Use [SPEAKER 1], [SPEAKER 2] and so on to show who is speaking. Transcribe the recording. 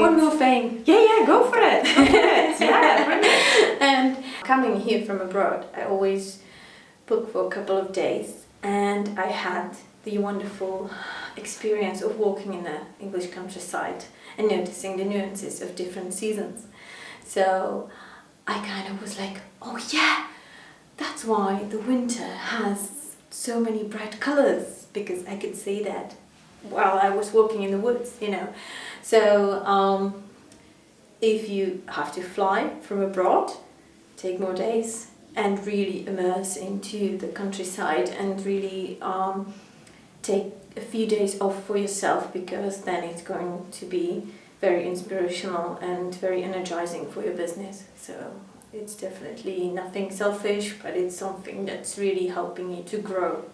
[SPEAKER 1] one more thing. Yeah, go for it. Go for it. Yeah, brilliant. And coming here from abroad, I always book for a couple of days, and I had the wonderful experience of walking in the English countryside and noticing the nuances of different seasons. So I kind of was like, oh yeah, that's why the winter has so many bright colors, because I could see that while I was walking in the woods, you know. So if you have to fly from abroad, take more days and really immerse into the countryside and really take a few days off for yourself, because then it's going to be very inspirational and very energizing for your business. So it's definitely nothing selfish, but it's something that's really helping you to grow.